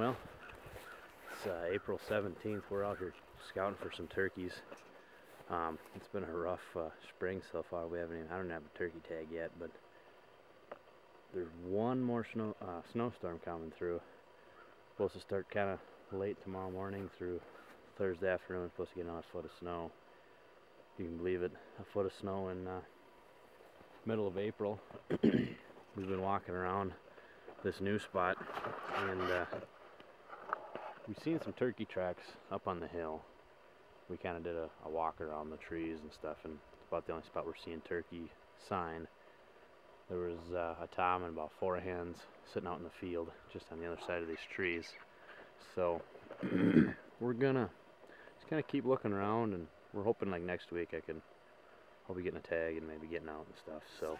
Well, it's April 17th. We're out here scouting for some turkeys. It's been a rough spring so far. I don't have a turkey tag yet, but there's one more snowstorm coming through. Supposed to start kind of late tomorrow morning through Thursday afternoon. Supposed to get another foot of snow. You can believe it, a foot of snow in middle of April. We've been walking around this new spot, and we've seen some turkey tracks up on the hill. We kind of did a walk around the trees and stuff, and it's about the only spot we're seeing turkey sign. There was a tom and about 4 hens sitting out in the field just on the other side of these trees. So we're gonna just kind of keep looking around, and we're hoping like next week I'll be getting a tag and maybe getting out and stuff. So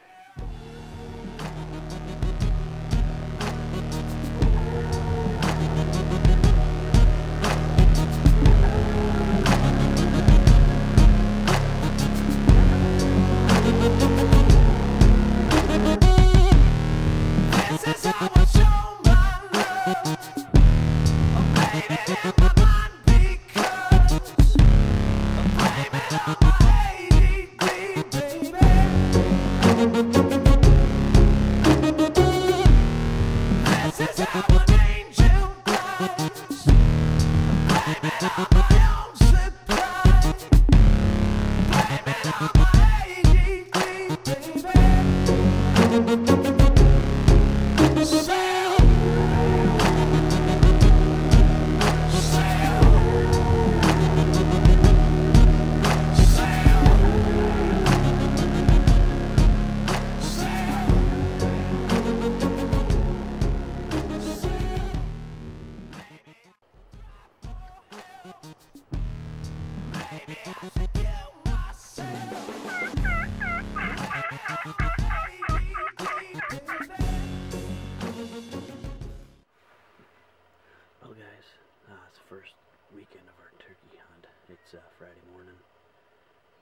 well guys, it's the first weekend of our turkey hunt. It's Friday morning.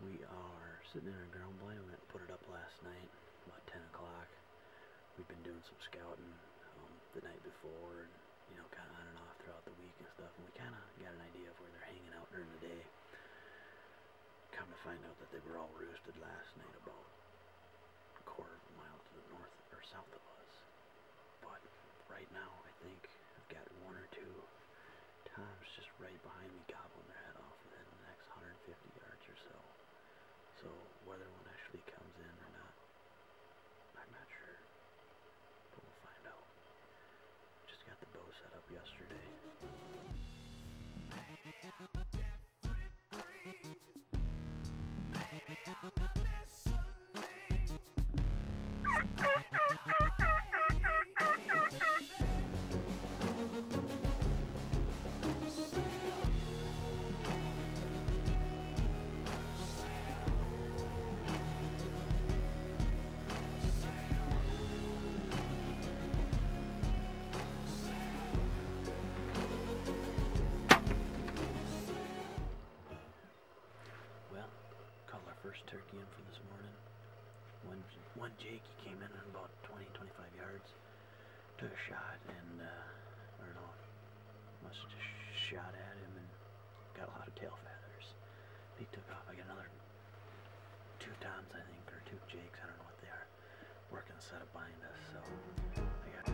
We are sitting in our ground blind. We went and put it up last night, about 10 o'clock. We've been doing some scouting the night before, and kind of on and off throughout the week and stuff, and we kind of got an idea of where they're hanging out during the day. Come to find out that they were all roosted last night about a quarter of a mile to the north or south of us. But right now I think I've got 1 or 2 toms just right behind me gobbling their head off within the next 150 yards or so. So whether one actually comes in or not, I'm not sure, but we'll find out. Just got the bow set up yesterday. First turkey in for this morning. One Jake, he came in about 20-25 yards, took a shot, and I don't know, must have just shot at him and got a lot of tail feathers. He took off. I got another 2 toms, I think, or 2 Jakes, I don't know what they are, working the setup behind us. So I got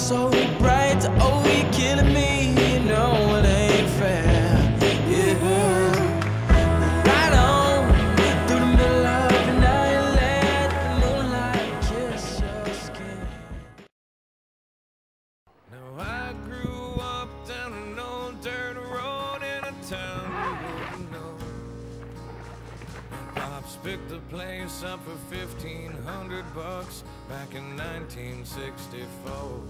so bright. Oh, you're killing me, you know it ain't fair. Yeah. Right on through the middle of the night, let the moonlight kiss your skin. Now I grew up down an old dirt road in a town you wouldn't know. Pops picked the place up for $1,500 back in 1964.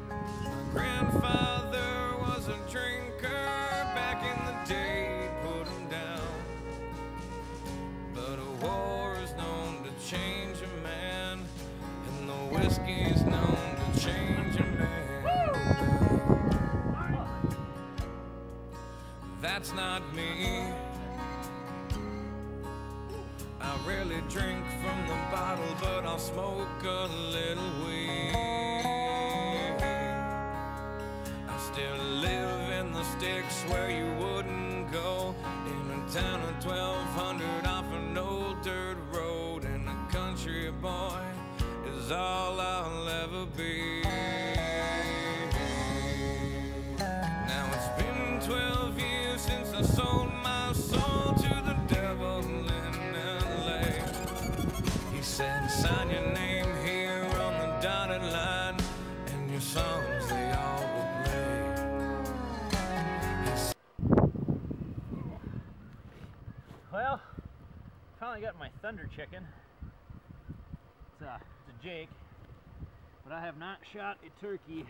My grandfather was a drinker back in the day, put him down. But a war is known to change a man, and the whiskey's known to change a man. That's not me. I rarely drink from the bottle, but I'll smoke a little weed. I still live in the sticks where you wouldn't go, in a town of 1,200 off an old dirt road, and a country boy is all I'll ever be. Now it's been 12 years since I sold my soul to the devil in LA. He said, sign your name here on the dotted line, and your songs they all will play. Well, finally got my thunder chicken. It's a Jake, but I have not shot a turkey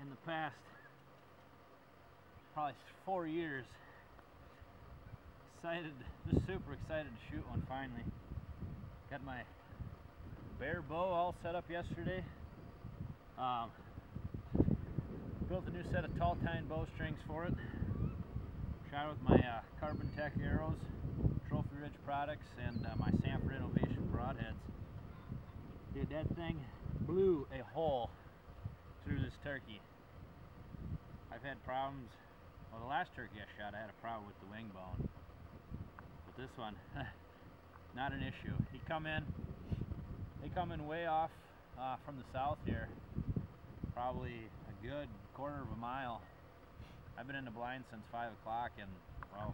in the past probably 4 years. Just super excited to shoot one finally. Got my bear bow all set up yesterday. Built a new set of tall Tine bowstrings for it. Shot with my Carbon Tech arrows, Trophy Ridge products, and my Sanford Innovation broadheads. Dude, that thing blew a hole through this turkey. I've had problems. Well, the last turkey I shot, I had a problem with the wing bone. But this one, not an issue. They come in way off from the south here, probably a good quarter of a mile. I've been in the blind since 5 o'clock, and well,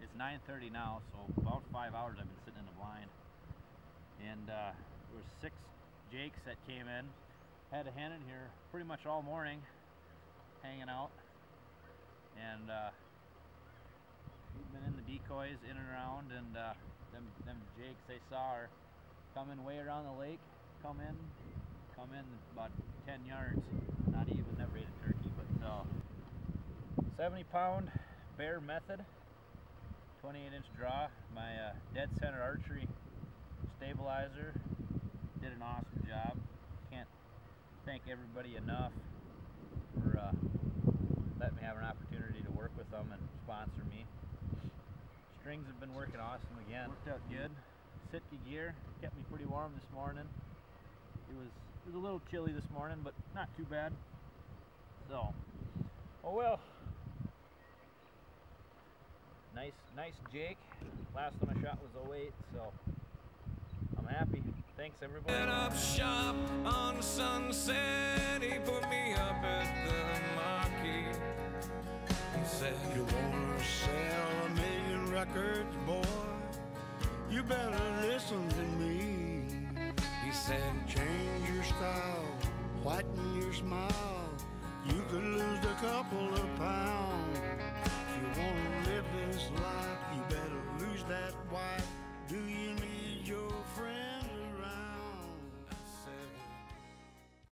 it's 9:30 now, so about 5 hours I've been sitting in the blind. And there was 6 jakes that came in. Had a hen in here pretty much all morning, hanging out, and we've been in the decoys in and around, and them jakes, they saw her coming way around the lake, come in about 10 yards, not even, never ate a turkey, but 70-pound bear method, 28-inch draw. My dead center archery stabilizer did an awesome job. Can't thank everybody enough for letting me have an opportunity to work with them and sponsor me. Strings have been working awesome again. Worked out good. Sitka gear kept me pretty warm this morning. It was a little chilly this morning, but not too bad. So, oh well. Nice Jake. Last one I shot was 08, so I'm happy. Thanks everybody. Set up shop on Sunset. He put me up at the marquee. He said, you wanna sell 1,000,000 records, boy?